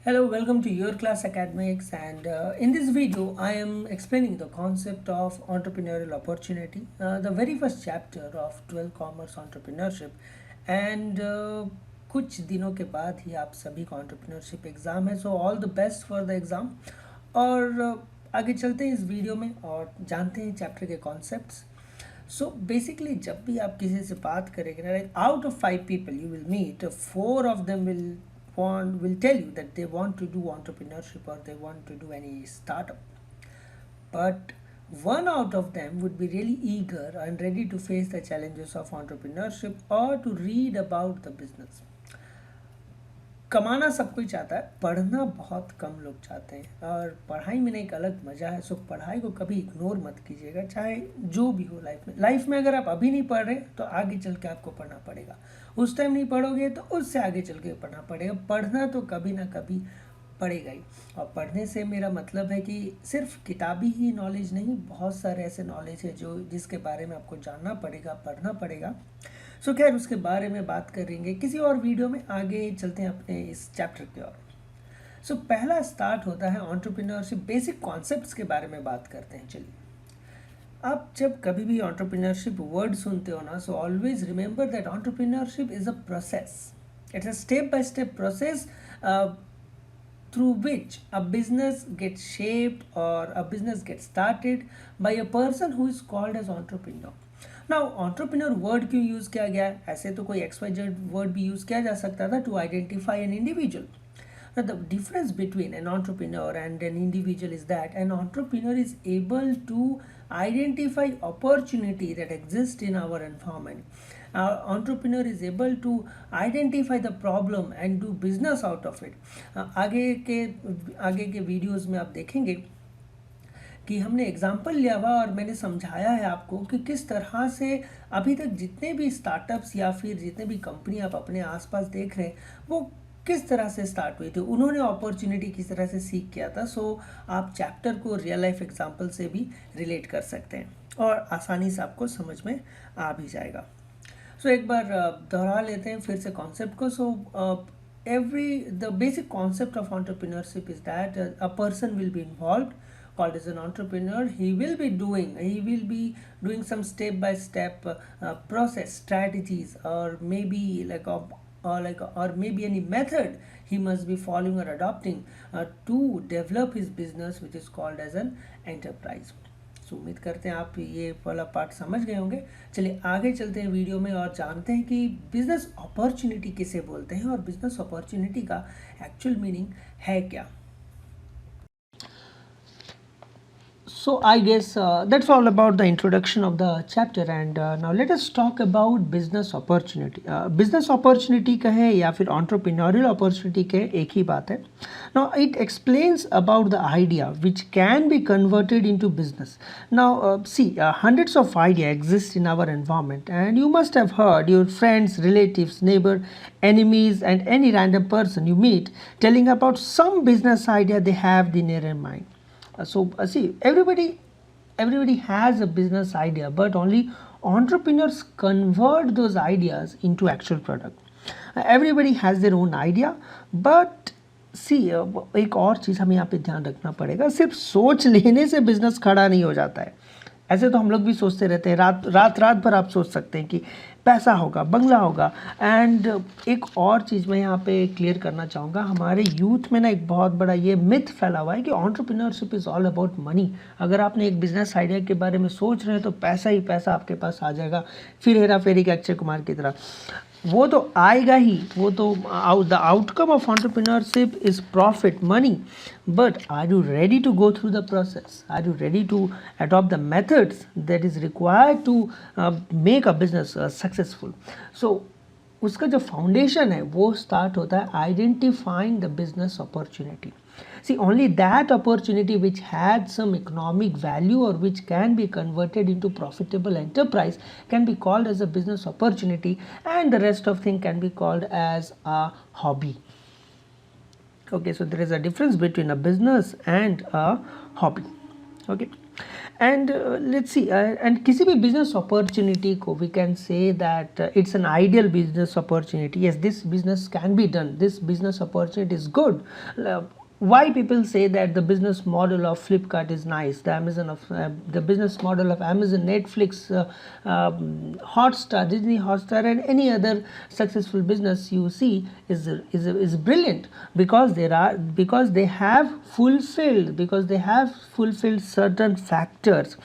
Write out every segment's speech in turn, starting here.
Hello, welcome to Your Class Academics, and in this video I am explaining the concept of entrepreneurial opportunity, the very first chapter of 12 Commerce Entrepreneurship. And कुछ दिनों के बाद ही आप सभी का entrepreneurship exam है, so all the best for the exam. और आगे चलते हैं इस वीडियो में और जानते हैं चैप्टर के कॉन्सेप्ट्स। सो बेसिकली जब भी आप किसी से बात करेंगे ना, like out of 5 people you will meet, 4 of them will tell you that they want to do entrepreneurship or they want to do any startup, but one out of them would be really eager and ready to face the challenges of entrepreneurship or to read about the business. कमाना सब कोई चाहता है, पढ़ना बहुत कम लोग चाहते हैं, और पढ़ाई में एक अलग मज़ा है। सो पढ़ाई को कभी इग्नोर मत कीजिएगा, चाहे जो भी हो लाइफ में अगर आप अभी नहीं पढ़ रहे तो आगे चल के आपको पढ़ना पड़ेगा। उस टाइम नहीं पढ़ोगे तो उससे आगे चल के पढ़ना पड़ेगा। पढ़ना तो कभी ना कभी पड़ेगा ही। और पढ़ने से मेरा मतलब है कि सिर्फ किताबी ही नॉलेज नहीं, बहुत सारे ऐसे नॉलेज है जिसके बारे में आपको जानना पड़ेगा, पढ़ना पड़ेगा। सो खैर उसके बारे में बात करेंगे किसी और वीडियो में। आगे चलते हैं अपने इस चैप्टर की ओर। सो पहला स्टार्ट होता है एंटरप्रेन्योरशिप, बेसिक कॉन्सेप्ट्स के बारे में बात करते हैं। चलिए, आप जब कभी भी एंटरप्रेन्योरशिप वर्ड सुनते हो ना, so always remember that entrepreneurship is a process. It's a step by step process through which a business gets shaped or a business gets started by a person who is called as entrepreneur. Now entrepreneur word क्यों use किया गया है? ऐसे तो कोई XYZ word भी use किया जा सकता था to identify an individual. Now the difference between an entrepreneur and an individual is that an entrepreneur is able to identify opportunity that exist in our environment. Our entrepreneur is able to identify the problem and do business out of it. आगे के videos में आप देखेंगे कि हमने example लिया हुआ और मैंने समझाया है आपको कि किस तरह से अभी तक जितने भी स्टार्टअप्स या फिर जितने भी कंपनी आप अपने आसपास देख रहे हैं वो किस तरह से स्टार्ट हुई थी, उन्होंने अपॉर्चुनिटी किस तरह से सीख किया था। सो आप चैप्टर को रियल लाइफ एग्जाम्पल से भी रिलेट कर सकते हैं और आसानी से आपको समझ में आ भी जाएगा। सो एक बार दोहरा लेते हैं फिर से कॉन्सेप्ट को। सो the basic concept of entrepreneurship is that a person will be involved, called as an entrepreneur. He will be doing some step by step process strategies, or maybe or maybe any method he must be following or adopting to develop his business, which is called as an enterprise. सो उम्मीद करते हैं आप ये वाला part समझ गए होंगे। चलिए आगे चलते हैं वीडियो में और जानते हैं कि बिजनेस अपॉर्चुनिटी किसे बोलते हैं और बिजनेस अपॉर्चुनिटी का एक्चुअल मीनिंग है क्या। So I guess that's all about the introduction of the chapter, and now let us talk about business opportunity. Business opportunity कहे या फिर entrepreneurial opportunity कहे, एक ही बात है। Now it explains about the idea which can be converted into business. Now see, hundreds of ideas exist in our environment, and you must have heard your friends, relatives, neighbor, enemies, and any random person you meet telling about some business idea they have in their mind. See, everybody has a business idea, but only entrepreneurs convert those ideas into actual product. Everybody has their own idea, but सी एक और चीज़ हमें यहाँ पे ध्यान रखना पड़ेगा, सिर्फ सोच लेने से बिजनेस खड़ा नहीं हो जाता है। ऐसे तो हम लोग भी सोचते रहते हैं, रात भर आप सोच सकते हैं कि पैसा होगा, बंगला होगा। एंड एक और चीज़ मैं यहाँ पे क्लियर करना चाहूँगा, हमारे यूथ में ना एक बहुत बड़ा ये मिथ फैला हुआ है कि entrepreneurship is all about money. अगर आपने एक बिजनेस आइडिया के बारे में सोच रहे हैं तो पैसा ही पैसा आपके पास आ जाएगा, फिर हेरा फेरी के अक्षय कुमार की तरह। वो तो आएगा ही, वो तो the outcome of entrepreneurship is profit, money, but are you ready to go through the process? Are you ready to adopt the methods that is required to make a business successful? So उसका जो foundation है वो start होता है identifying the business opportunity. See, only that opportunity which had some economic value or which can be converted into profitable enterprise can be called as a business opportunity, and the rest of thing can be called as a hobby. Okay, so there is a difference between a business and a hobby. Okay, And let's see, and किसी भी business opportunity को we can say that it's an ideal business opportunity. Yes, this business can be done, this business opportunity is good. Uh, why people say that the business model of Flipkart is nice, the business model of Amazon, Netflix, Hotstar, Disney Hotstar, and any other successful business you see is brilliant, because they have fulfilled certain factors.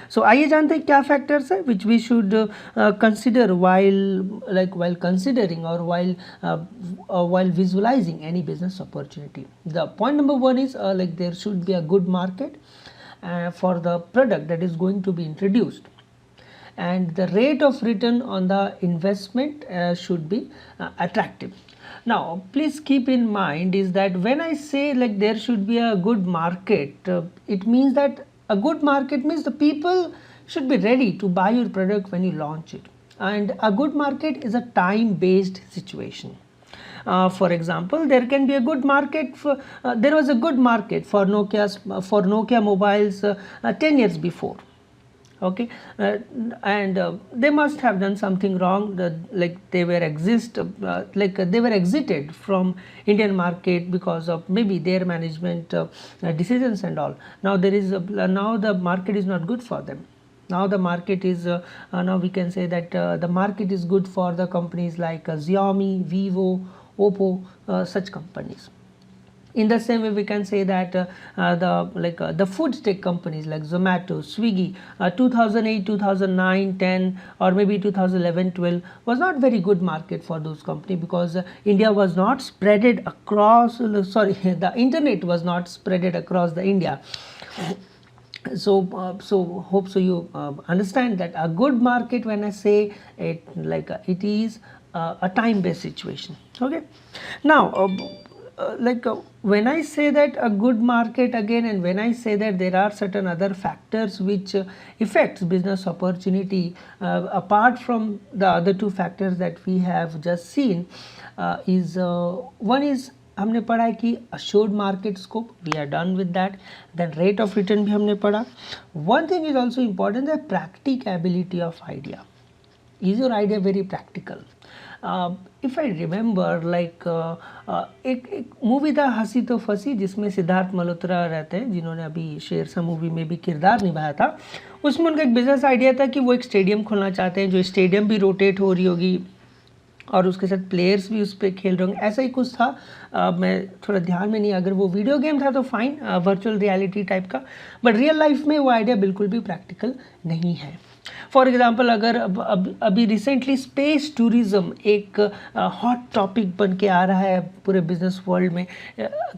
So आइए जानते हैं क्या factors है which we should consider while considering or while visualizing any business opportunity. The point number one is there should be a good market for the product that is going to be introduced, and the rate of return on the investment should be attractive. Now please keep in mind is that when I say like there should be a good market, it means that a good market means the people should be ready to buy your product when you launch it, and a good market is a time based situation. For example, there can be a good market for there was a good market for Nokia mobiles 10 years before. Okay, and they must have done something wrong, they were exited from Indian market because of maybe their management decisions and all. Now now the market is not good for them. Now the market is now we can say that the market is good for the companies like Xiaomi, Vivo, Oppo, such companies. In the same way, we can say that the food tech companies like Zomato, Swiggy, 2008, 2009, 10, or maybe 2011, 12 was not very good market for those companies, because India was not spreaded across. The internet was not spreaded across the India. So hope so you understand that a good market, when I say it, it is a time based situation. Okay, now when I say that a good market again, and when I say that there are certain other factors which affects business opportunity apart from the other two factors that we have just seen, is one is हमने पढ़ा है कि assured market scope, we are done with that. Then rate of return भी हमने पढ़ा. One thing is also important, the practicability of idea. Is your idea very practical? If I remember, एक movie था हंसी तो फंसी, जिसमें सिद्धार्थ मल्होत्रा रहते हैं, जिन्होंने अभी शेरशाह मूवी में भी किरदार निभाया था. उसमें उनका एक बिजनेस आइडिया था कि वो एक स्टेडियम खोलना चाहते हैं, जो स्टेडियम भी रोटेट हो रही होगी और उसके साथ प्लेयर्स भी उस पर खेल रहे होंगे, ऐसा ही कुछ था. मैं थोड़ा ध्यान में नहीं, अगर वो वीडियो गेम था तो फाइन, वर्चुअल रियलिटी टाइप का, बट रियल लाइफ में वो आइडिया बिल्कुल भी प्रैक्टिकल नहीं है. फॉर एग्जाम्पल, अगर अभी रिसेंटली स्पेस टूरिज़्म एक हॉट टॉपिक बन के आ रहा है पूरे बिजनेस वर्ल्ड में,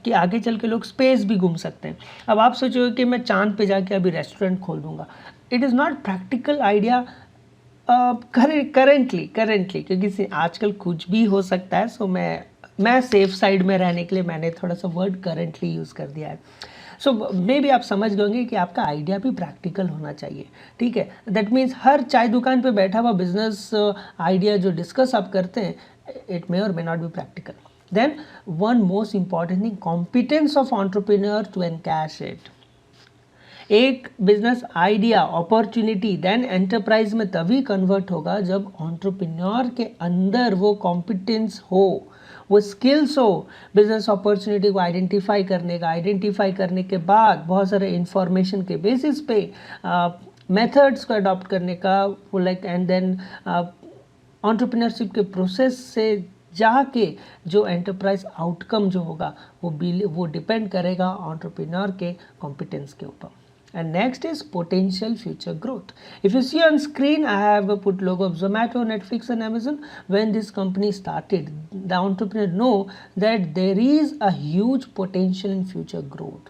कि आगे चल के लोग स्पेस भी घूम सकते हैं. अब आप सोचोगे कि मैं चांद पे जाके अभी रेस्टोरेंट खोल दूंगा. It is not practical idea currently, क्योंकि आजकल कुछ भी हो सकता है. सो मैं सेफ साइड में रहने के लिए मैंने थोड़ा सा वर्ड करेंटली यूज़ कर दिया है. सो मे बी आप समझ गए होंगे कि आपका आइडिया भी प्रैक्टिकल होना चाहिए. ठीक है, दैट मीन्स हर चाय दुकान पे बैठा हुआ बिजनेस आइडिया जो डिस्कस आप करते हैं, इट मे और may not be practical. Then one most important thing, competence of entrepreneur to encash it. एक business idea opportunity then enterprise में तभी कन्वर्ट होगा जब एंटरप्रेन्योर के अंदर वो कॉम्पिटेंस हो, वो स्किल्स हो बिजनेस अपॉर्चुनिटी को आइडेंटिफाई करने के बाद बहुत सारे इंफॉर्मेशन के बेसिस पे मेथड्स को अडॉप्ट करने का, वो एंड देन एंटरप्रेन्योरशिप के प्रोसेस से जाके जो एंटरप्राइज आउटकम जो होगा वो डिपेंड करेगा एंटरप्रेन्योर के कॉम्पिटेंस के ऊपर. And next is potential future growth. If you see on screen, I have put logo of Zomato, Netflix and Amazon. When this company started, the entrepreneur know that there is a huge potential in future growth.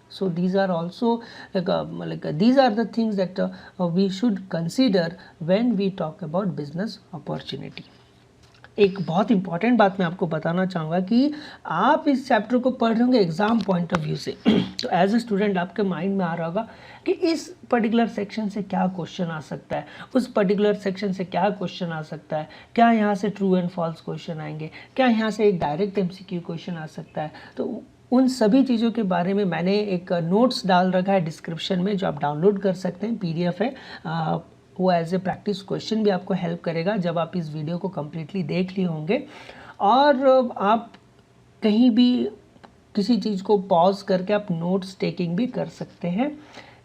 So these are also these are the things that we should consider when we talk about business opportunity. एक बहुत important बात मैं आपको बताना चाहूँगा कि आप इस चैप्टर को पढ़ रहे होंगे एग्ज़ाम पॉइंट ऑफ व्यू से. तो एज ए स्टूडेंट आपके माइंड में आ रहा होगा कि इस पर्टिकुलर सेक्शन से क्या क्वेश्चन आ सकता है, उस पर्टिकुलर सेक्शन से क्या क्वेश्चन आ सकता है, क्या यहाँ से ट्रू एंड फॉल्स क्वेश्चन आएंगे, क्या यहाँ से एक डायरेक्ट एमसीक्यू क्वेश्चन आ सकता है. तो उन सभी चीज़ों के बारे में मैंने एक नोट्स डाल रखा है डिस्क्रिप्शन में, जो आप डाउनलोड कर सकते हैं, PDF है। वो एज ए प्रैक्टिस क्वेश्चन भी आपको हेल्प करेगा जब आप इस वीडियो को कम्प्लीटली देख लिए होंगे। और आप कहीं भी किसी चीज़ को पॉज करके आप नोट्स टेकिंग भी कर सकते हैं,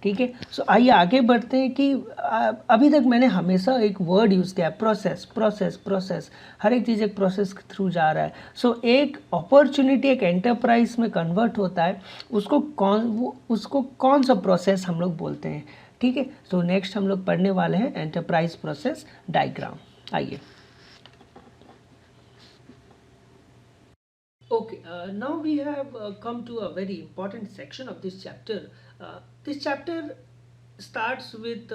ठीक है। सो आइए आगे बढ़ते हैं कि अभी तक मैंने हमेशा एक वर्ड यूज़ किया है, प्रोसेस प्रोसेस प्रोसेस। हर एक चीज़ एक प्रोसेस के थ्रू जा रहा है। सो एक अपॉर्चुनिटी एक एंटरप्राइज में कन्वर्ट होता है, उसको कौन सा प्रोसेस हम लोग बोलते हैं, ठीक है। सो नेक्स्ट हम लोग पढ़ने वाले हैं एंटरप्राइज प्रोसेस डायग्राम। आइए। Okay, now we have come to a very important section of this chapter. This chapter starts with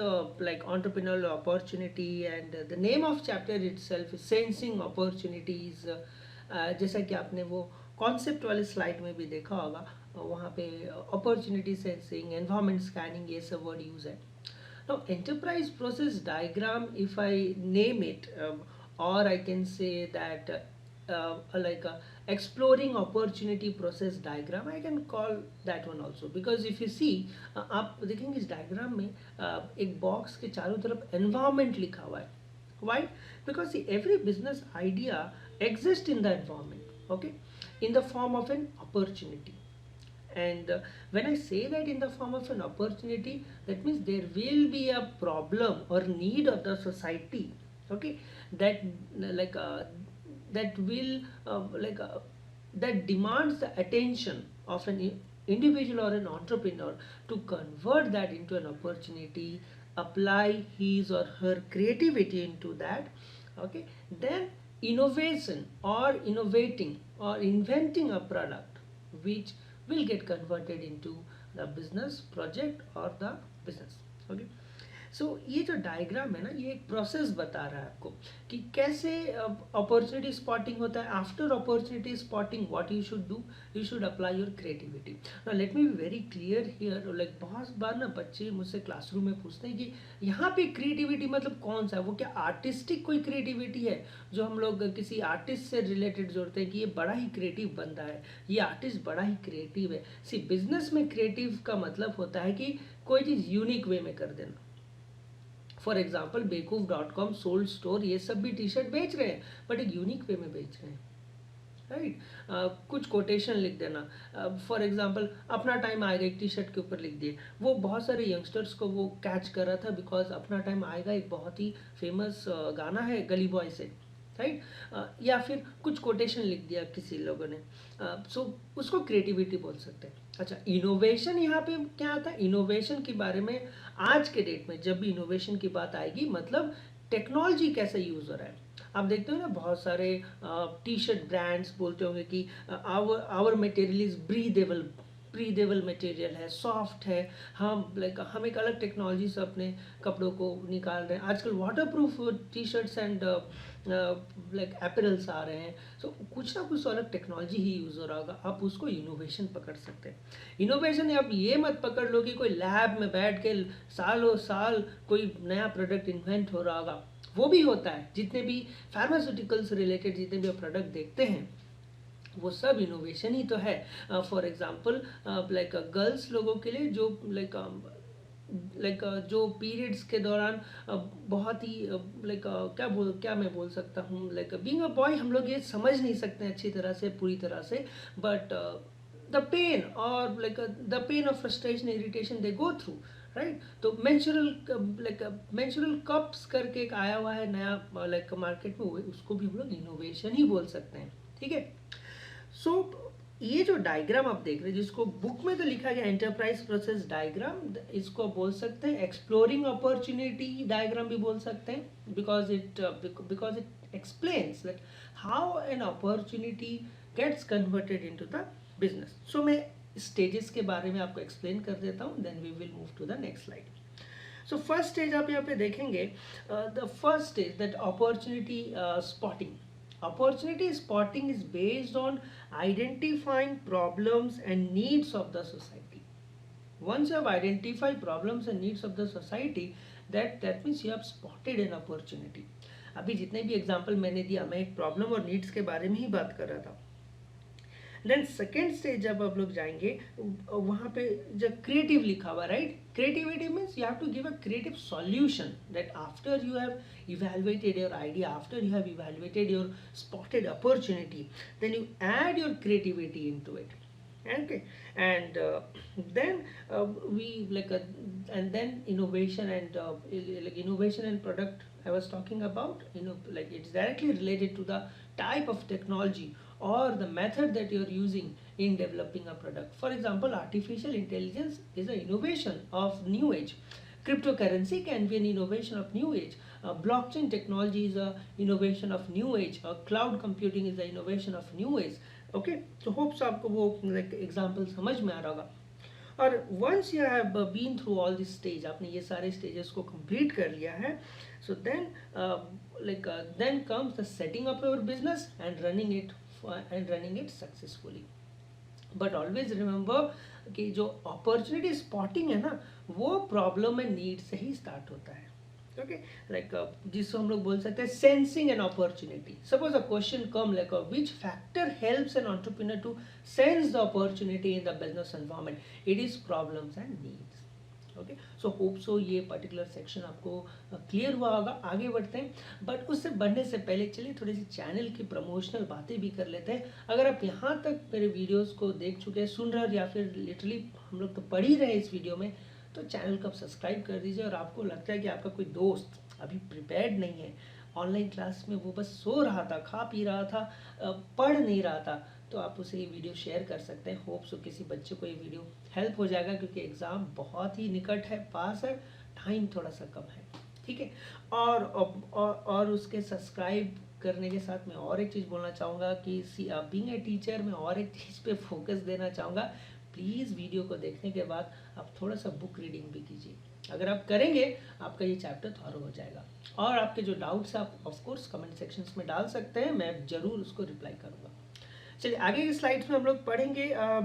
like entrepreneurial opportunity, and the name of chapter itself is sensing opportunities. जैसा कि आपने वो concept वाले slide में भी देखा होगा, वहाँ पे अपॉर्चुनिटी सेंसिंग, एनवायरमेंट स्कैनिंग, ये सब वर्ड यूज है। Now, enterprise process diagram, if I name it, or I can say that like exploring opportunity process diagram, I can call that one also, because if you see, आप देखेंगे इस diagram में एक box के चारों तरफ environment लिखा हुआ है। Why? Because see, every business idea exists in the environment, okay, in the form of an opportunity. And when I say that in the form of an opportunity, that means there will be a problem or need of the society, okay, that like that will that demands the attention of an individual or an entrepreneur to convert that into an opportunity, apply his or her creativity into that, okay. Then innovation or innovating or inventing a product which will get converted into the business project or the business, okay. सो ये जो diagram है ना, ये एक process बता रहा है आपको कि कैसे अपॉर्चुनिटी स्पॉटिंग होता है। After opportunity spotting what you should do, you should apply your creativity. Now let me be very clear here, like बहुत बार ना बच्चे मुझसे क्लासरूम में पूछते हैं कि यहाँ पे क्रिएटिविटी मतलब कौन सा है, वो क्या आर्टिस्टिक कोई क्रिएटिविटी है जो हम लोग किसी आर्टिस्ट से रिलेटेड जोड़ते हैं कि ये बड़ा ही क्रिएटिव बंदा है, ये आर्टिस्ट बड़ा ही क्रिएटिव है। सी बिजनेस में क्रिएटिव का मतलब होता है कि कोई चीज़ यूनिक वे में कर देना। फॉर एग्जाम्पल बेकूफ.com, सोल्ड स्टोर, ये सब भी टी शर्ट बेच रहे हैं बट एक यूनिक वे में बेच रहे हैं, राइट। कुछ कोटेशन लिख देना, फॉर एग्जाम्पल अपना टाइम आएगा एक टी शर्ट के ऊपर लिख दिए, वो बहुत सारे यंगस्टर्स को वो कैच कर रहा था, बिकॉज अपना टाइम आएगा एक बहुत ही फेमस गाना है गली बॉय से, राइट। या फिर कुछ कोटेशन लिख दिया किसी लोगों ने, सो उसको क्रिएटिविटी बोल सकते हैं। अच्छा, इनोवेशन यहाँ पे क्या आता है, इनोवेशन के बारे में आज के डेट में जब भी इनोवेशन की बात आएगी, मतलब टेक्नोलॉजी कैसे यूज हो रहा है। आप देखते हो ना बहुत सारे टी शर्ट ब्रांड्स बोलते होंगे कि our material is breathable material है, सॉफ्ट है, हम एक अलग टेक्नोलॉजी से अपने कपड़ों को निकाल रहे हैं। आजकल waterproof T shirts and apparels आ रहे हैं। सो कुछ ना कुछ अलग टेक्नोलॉजी ही यूज़ हो रहा होगा, आप उसको इनोवेशन पकड़ सकते हैं। इनोवेशन आप ये मत पकड़ लो कि कोई लैब में बैठ के सालों साल कोई नया प्रोडक्ट इन्वेंट हो रहा होगा, वो भी होता है। जितने भी फार्मास्यूटिकल्स रिलेटेड जितने भी प्रोडक्ट देखते हैं वो सब इनोवेशन ही तो है। फॉर एग्जांपल लाइक गर्ल्स लोगों के लिए जो जो पीरियड्स के दौरान बहुत ही क्या मैं बोल सकता हूँ, लाइक बीइंग अ बॉय हम लोग ये समझ नहीं सकते हैं अच्छी तरह से, पूरी तरह से, बट द पेन और the pain of frustration irritation they go through, right. तो मेंस्ट्रुअल कप्स करके एक आया हुआ है नया मार्केट में, उसको भी हम लोग इनोवेशन ही बोल सकते हैं, ठीक है। सो ये जो डायग्राम आप देख रहे हैं, जिसको बुक में तो लिखा गया एंटरप्राइज प्रोसेस डायग्राम, इसको बोल सकते हैं एक्सप्लोरिंग अपॉर्चुनिटी डायग्राम भी बोल सकते हैं, because it explains that how an opportunity gets converted into the business. So मैं स्टेजेस के बारे में आपको एक्सप्लेन कर देता हूँ, then we will move to the next slide. So first stage आप यहाँ पे देखेंगे, the first stage that opportunity spotting. Opportunity spotting is based on identifying problems and needs of the society. Once you have identified problems and needs of the society, that means you have spotted an opportunity. अभी जितने भी example मैंने दिया, मैं एक problem और needs के बारे में ही बात कर रहा था। देन सेकेंड स्टेज जब आप लोग जाएंगे वहाँ पे जब क्रिएटिव लिखा हुआ, right, creativity means you have to give a creative solution that after you have evaluated your idea, after you have evaluated your spotted opportunity, then you add your creativity into it. Okay, and then we like and then innovation and like innovation and product I was talking about, like it's directly related to the type of technology or the method that you're using in developing a product. For example, artificial intelligence is an innovation of new age. Cryptocurrency can be an innovation of new age. Blockchain technology is a innovation of new age. Cloud computing is the innovation of new age. Okay, तो hopes आपको वो example समझ में आ रहा होगा. और once you have been through all this stage, आपने ये सारे स्टेजेस को कंप्लीट कर लिया है, so then then comes the setting up your business and running it successfully. But always remember कि जो अपॉर्चुनिटी स्पॉटिंग है ना, वो प्रॉब्लम एंड नीड से ही स्टार्ट होता है. ओके, लाइक जिसको हम लोग बोल सकते हैं sensing an opportunity. Suppose a question come like which factor helps an entrepreneur to sense the opportunity in the business environment. It is problems and needs. Okay, so hope so ये particular section आपको clear हुआ होगा. आगे बढ़ते हैं, but उससे बढ़ने से पहले चलिए थोड़ी सी चैनल की प्रमोशनल बातें भी कर लेते हैं. अगर आप यहाँ तक मेरे वीडियोस को देख चुके हैं, सुन रहे हैं, या फिर लिटरली हम लोग तो पढ़ ही रहे इस वीडियो में, तो चैनल को आप सब्सक्राइब कर दीजिए. और आपको लगता है कि आपका कोई दोस्त अभी प्रिपेयर्ड नहीं है, ऑनलाइन क्लास में वो बस सो रहा था, खा पी रहा था, पढ़ नहीं रहा था, तो आप उसे ये वीडियो शेयर कर सकते हैं. होप सो किसी बच्चे को ये वीडियो हेल्प हो जाएगा, क्योंकि एग्ज़ाम बहुत ही निकट है, पास है, टाइम थोड़ा सा कम है. ठीक है, और उसके सब्सक्राइब करने के साथ मैं और एक चीज़ बोलना चाहूँगा कि बीइंग ए टीचर मैं और एक चीज़ पे फोकस देना चाहूँगा. प्लीज़ वीडियो को देखने के बाद आप थोड़ा सा बुक रीडिंग भी कीजिए. अगर आप करेंगे आपका ये चैप्टर थॉरो हो जाएगा. और आपके जो डाउट्स आप ऑफ कोर्स कमेंट सेक्शंस में डाल सकते हैं, मैं ज़रूर उसको रिप्लाई करूँगा. चलिए आगे की स्लाइड्स में हम लोग पढ़ेंगे.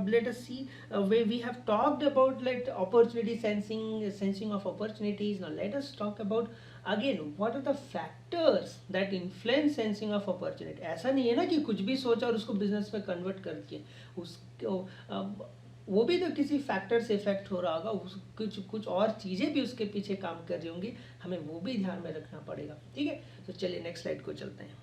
Let us see way we have talked about like opportunity sensing of opportunities. Now let us talk about again what are the factors that influence sensing of opportunity. ऐसा नहीं है ना कि कुछ भी सोचा और उसको बिजनेस में कन्वर्ट कर दिए. उसको वो भी तो किसी फैक्टर से इफेक्ट हो रहा होगा, कुछ और चीज़ें भी उसके पीछे काम कर रही होंगी, हमें वो भी ध्यान में रखना पड़ेगा. ठीक है, तो चलिए नेक्स्ट स्लाइड को चलते हैं.